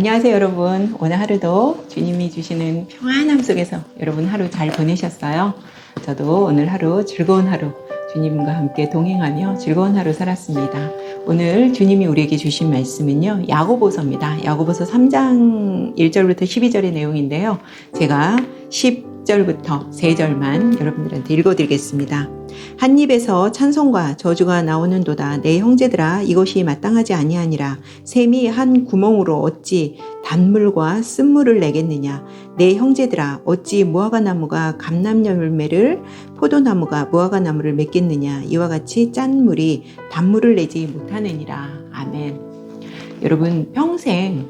안녕하세요 여러분. 오늘 하루도 주님이 주시는 평안함 속에서 여러분 하루 잘 보내셨어요? 저도 오늘 하루 즐거운 하루 주님과 함께 동행하며 즐거운 하루 살았습니다. 오늘 주님이 우리에게 주신 말씀은요, 야고보서입니다. 야고보서 3장 1절부터 12절의 내용인데요, 제가 10절부터 3절만 여러분들한테 읽어드리겠습니다. 한 입에서 찬송과 저주가 나오는도다. 내 형제들아, 이것이 마땅하지 아니하니라. 샘이 한 구멍으로 어찌 단물과 쓴물을 내겠느냐. 내 형제들아, 어찌 무화과나무가 감람열매를, 포도나무가 무화과나무를 맺겠느냐. 이와 같이 짠 물이 단물을 내지 못하느니라. 아멘. 여러분, 평생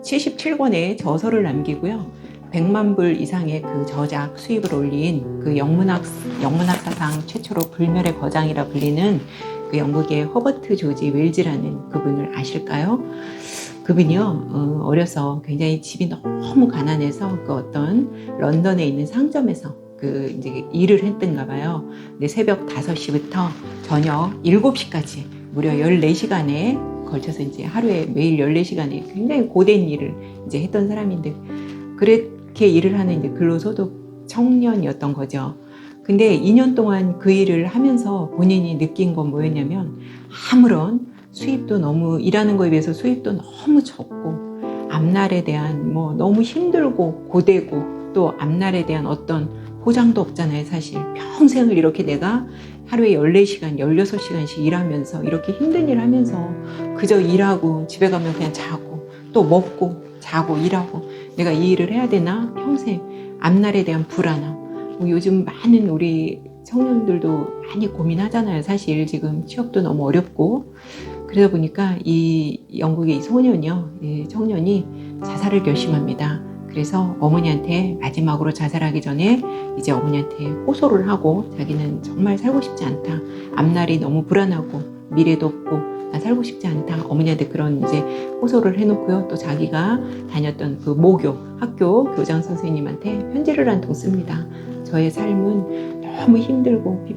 77권의 저서를 남기고요, 100만 불 이상의 그 저작 수입을 올린 그 영문학 사상 최초로 불멸의 거장이라 불리는 그 영국의 허버트 조지 웰즈라는 그분을 아실까요? 그분이요, 어려서 굉장히 집이 너무 가난해서 그 어떤 런던에 있는 상점에서 이제 일을 했던가 봐요. 근데 새벽 5시부터 저녁 7시까지 무려 14시간에 걸쳐서 이제 하루에 매일 14시간에 굉장히 고된 일을 이제 했던 사람인데, 그렇게 일을 하는 이제 근로소득 청년이었던 거죠. 근데 2년 동안 그 일을 하면서 본인이 느낀 건 뭐였냐면, 아무런 수입도 너무, 일하는 거에 비해서 수입도 너무 적고, 앞날에 대한 너무 힘들고 고되고, 또 앞날에 대한 어떤 보장도 없잖아요, 사실. 평생을 이렇게 내가 하루에 14시간, 16시간씩 일하면서, 이렇게 힘든 일 하면서 그저 일하고 집에 가면 그냥 자고, 또 먹고 자고 일하고, 내가 이 일을 해야 되나? 평생 앞날에 대한 불안함. 요즘 많은 우리 청년들도 많이 고민하잖아요. 사실 지금 취업도 너무 어렵고. 그러다 보니까 이 영국의 이 소년이요, 이 청년이 자살을 결심합니다. 그래서 어머니한테 마지막으로 자살하기 전에 이제 어머니한테 호소를 하고, 자기는 정말 살고 싶지 않다. 앞날이 너무 불안하고 미래도 없고 나 살고 싶지 않다. 어머니한테 그런 이제 호소를 해놓고요. 또 자기가 다녔던 그 모교 학교 교장 선생님한테 편지를 한 통 씁니다. 저의 삶은 너무 힘들고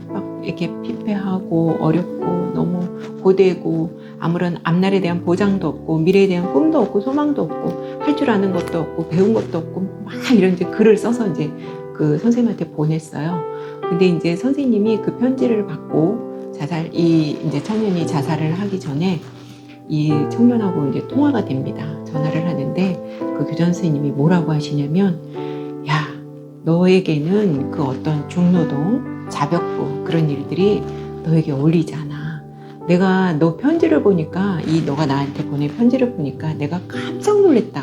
이렇게 피폐하고 어렵고 너무 고되고, 아무런 앞날에 대한 보장도 없고 미래에 대한 꿈도 없고 소망도 없고 할 줄 아는 것도 없고 배운 것도 없고 막 이런 이제 글을 써서 이제 그 선생님한테 보냈어요. 근데 이제 선생님이 그 편지를 받고 이 이제 청년이 자살을 하기 전에 이 청년하고 이제 통화가 됩니다. 전화를 하는데 그 교장 선생님이 뭐라고 하시냐면, 야, 너에게는 그 어떤 중노동, 자벽부 그런 일들이 너에게 어울리지 않아. 내가 너 편지를 보니까, 너가 나한테 보낸 편지를 보니까 내가 깜짝 놀랐다.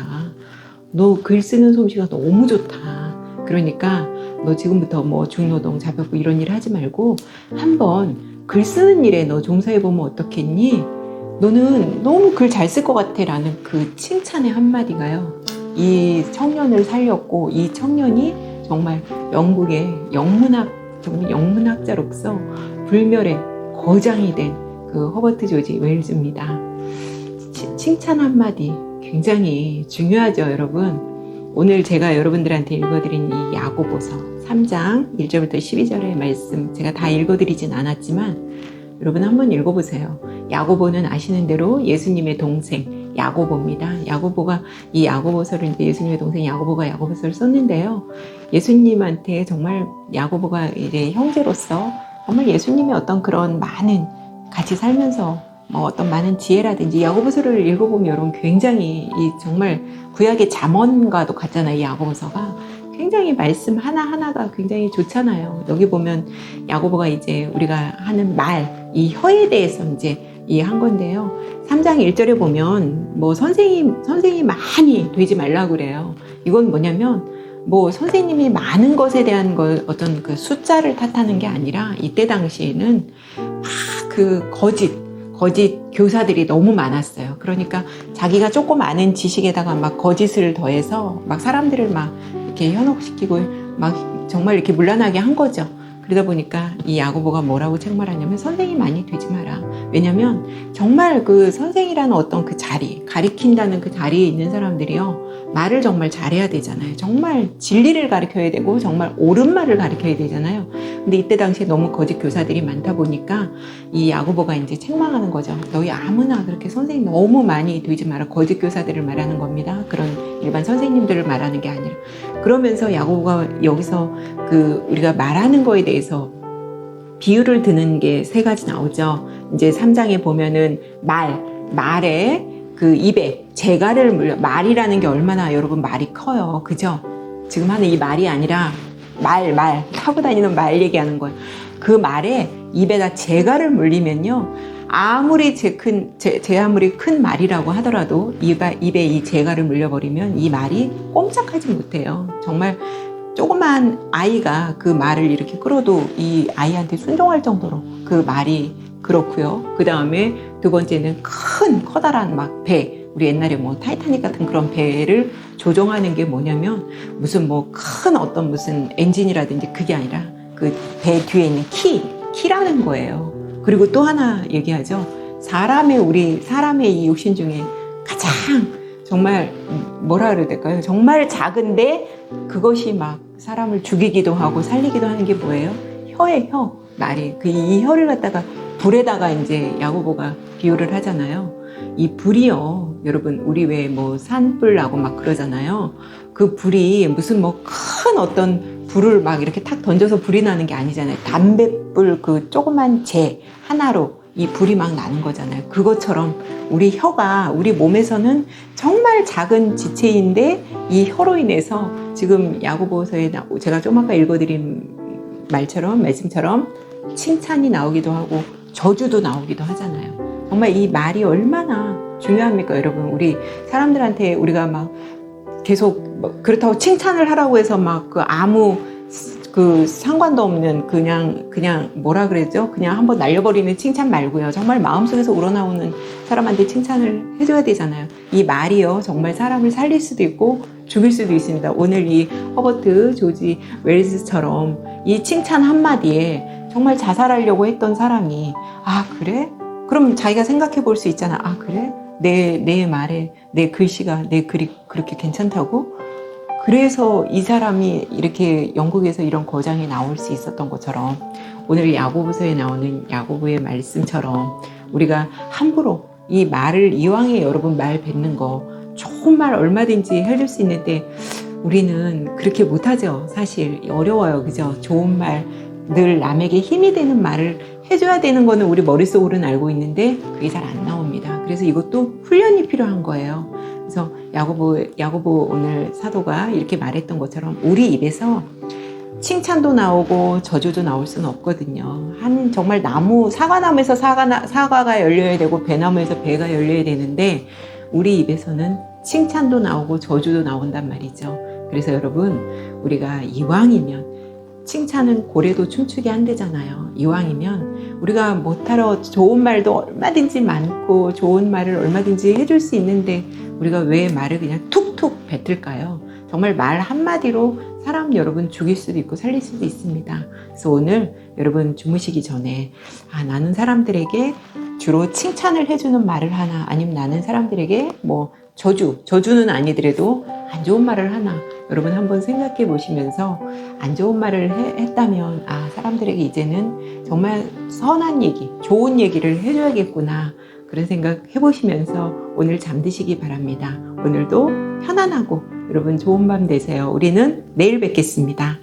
너 글 쓰는 솜씨가 너무 좋다. 그러니까 너 지금부터 중노동, 자벽부 이런 일 하지 말고 한번 글 쓰는 일에 너 종사해보면 어떻겠니? 너는 너무 글 잘 쓸 것 같아 라는 그 칭찬의 한마디가요, 이 청년을 살렸고, 이 청년이 정말 영국의 정말 영문학자로서 불멸의 거장이 된 그 허버트 조지 웰즈입니다. 칭찬 한마디 굉장히 중요하죠, 여러분. 오늘 제가 여러분들한테 읽어드린 이 야고보서 3장 1절부터 12절의 말씀, 제가 다 읽어드리진 않았지만 여러분 한번 읽어보세요. 야고보는 아시는 대로 예수님의 동생 야고보입니다. 야고보가 이 야고보서를, 이제 예수님의 동생 야고보가 야고보서를 썼는데요, 예수님한테 정말 야고보가 이제 형제로서 정말 예수님의 어떤 그런 많은 같이 살면서 어떤 많은 지혜라든지, 야고보서를 읽어보면 여러분 굉장히 정말 구약의 잠언과도 같잖아요. 이 야고보서가 굉장히 말씀 하나하나가 굉장히 좋잖아요. 여기 보면 야고보가 이제 우리가 하는 말, 이 혀에 대해서 이제 한 건데요, 3장 1절에 보면 선생이 많이 되지 말라고 그래요. 이건 뭐냐면 선생님이 많은 것에 대한 어떤 그 숫자를 탓하는 게 아니라, 이때 당시에는 그 거짓 교사들이 너무 많았어요. 그러니까 자기가 조금 아는 지식에다가 막 거짓을 더해서 막 사람들을 막 이렇게 현혹시키고 막 정말 이렇게 문란하게 한 거죠. 그러다 보니까 이 야고보가 뭐라고 책말하냐면, 선생이 많이 되지 마라. 왜냐면 정말 그 선생이라는 어떤 그 자리, 가리킨다는 그 자리에 있는 사람들이요, 말을 정말 잘해야 되잖아요. 정말 진리를 가르쳐야 되고 정말 옳은 말을 가르쳐야 되잖아요. 근데 이때 당시에 너무 거짓 교사들이 많다 보니까 이 야고보가 이제 책망하는 거죠. 너희 아무나 그렇게 선생님 너무 많이 되지 마라. 거짓 교사들을 말하는 겁니다. 그런 일반 선생님들을 말하는 게 아니라. 그러면서 야고보가 여기서 우리가 말하는 거에 대해서 비유를 드는 게 세 가지 나오죠. 이제 3장에 보면은 말에 입에 재갈을 물려. 말이라는 게 얼마나 여러분 말이 커요. 그죠? 지금 하는 이 말이 아니라 말 타고 다니는 말 얘기하는 거예요. 그 말에 입에다 재갈을 물리면요. 아무리 아무리 큰 말이라고 하더라도 입에 이 재갈을 물려버리면 이 말이 꼼짝하지 못해요. 정말 조그만 아이가 그 말을 이렇게 끌어도 이 아이한테 순종할 정도로 그 말이 그렇고요. 그 다음에 두 번째는 커다란 막 배. 우리 옛날에 뭐 타이타닉 같은 그런 배를 조종하는 게 뭐냐면 무슨 큰 무슨 엔진이라든지 그게 아니라 그 배 뒤에 있는 키라는 거예요. 그리고 또 하나 얘기하죠. 사람의 이 육신 중에 가장 정말 뭐라 그래야 될까요? 정말 작은데 그것이 막 사람을 죽이기도 하고 살리기도 하는 게 뭐예요? 혀예요. 말이. 이 혀를 갖다가 불에다가 이제 야고보가 비유를 하잖아요. 이 불이요. 여러분, 우리 왜 산불 나고 막 그러잖아요. 그 불이 무슨 큰 어떤 불을 막 이렇게 탁 던져서 불이 나는 게 아니잖아요. 담뱃불 조그만 재 하나로 이 불이 막 나는 거잖아요. 그것처럼 우리 혀가 우리 몸에서는 정말 작은 지체인데 이 혀로 인해서 지금 야고보서에 제가 좀 아까 읽어드린 말씀처럼 칭찬이 나오기도 하고 저주도 나오기도 하잖아요. 정말 이 말이 얼마나 중요합니까, 여러분? 우리 사람들한테 우리가 막 계속 그렇다고 칭찬을 하라고 해서 아무 상관도 없는 그냥 뭐라 그랬죠? 그냥 한번 날려버리는 칭찬 말고요. 정말 마음속에서 우러나오는 사람한테 칭찬을 해줘야 되잖아요. 이 말이요. 정말 사람을 살릴 수도 있고 죽일 수도 있습니다. 오늘 이 허버트 조지 웰즈처럼 이 칭찬 한마디에 정말 자살하려고 했던 사람이 그래? 그럼 자기가 생각해 볼 수 있잖아. 그래? 내 말에 내 글씨가 내 글이 그렇게 괜찮다고? 그래서 이 사람이 이렇게 영국에서 이런 거장이 나올 수 있었던 것처럼 오늘 야고보서에 나오는 야고보의 말씀처럼 우리가 함부로 이 말을 이왕에 여러분 말 뱉는 거 좋은 말 얼마든지 해줄 수 있는데 우리는 그렇게 못하죠. 사실 어려워요. 그죠? 좋은 말, 늘 남에게 힘이 되는 말을 해줘야 되는 거는 우리 머릿속으로는 알고 있는데 그게 잘 안 나옵니다. 그래서 이것도 훈련이 필요한 거예요. 그래서 야고보 오늘 사도가 이렇게 말했던 것처럼 우리 입에서 칭찬도 나오고 저주도 나올 수는 없거든요. 정말 사과나무에서 사과가 열려야 되고 배나무에서 배가 열려야 되는데 우리 입에서는 칭찬도 나오고 저주도 나온단 말이죠. 그래서 여러분, 우리가 이왕이면 칭찬은 고래도 춤추게 한대잖아요. 이왕이면 우리가 못하러 좋은 말도 얼마든지 많고 좋은 말을 얼마든지 해줄 수 있는데 우리가 왜 말을 그냥 툭툭 뱉을까요? 정말 말 한마디로 사람 여러분 죽일 수도 있고 살릴 수도 있습니다. 그래서 오늘 여러분 주무시기 전에 나는 사람들에게 주로 칭찬을 해주는 말을 하나, 아니면 나는 사람들에게 저주는 아니더라도 안 좋은 말을 하나, 여러분 한번 생각해 보시면서 안 좋은 말을 했다면 사람들에게 이제는 정말 선한 얘기, 좋은 얘기를 해줘야겠구나, 그런 생각 해보시면서 오늘 잠드시기 바랍니다. 오늘도 편안하고 여러분 좋은 밤 되세요. 우리는 내일 뵙겠습니다.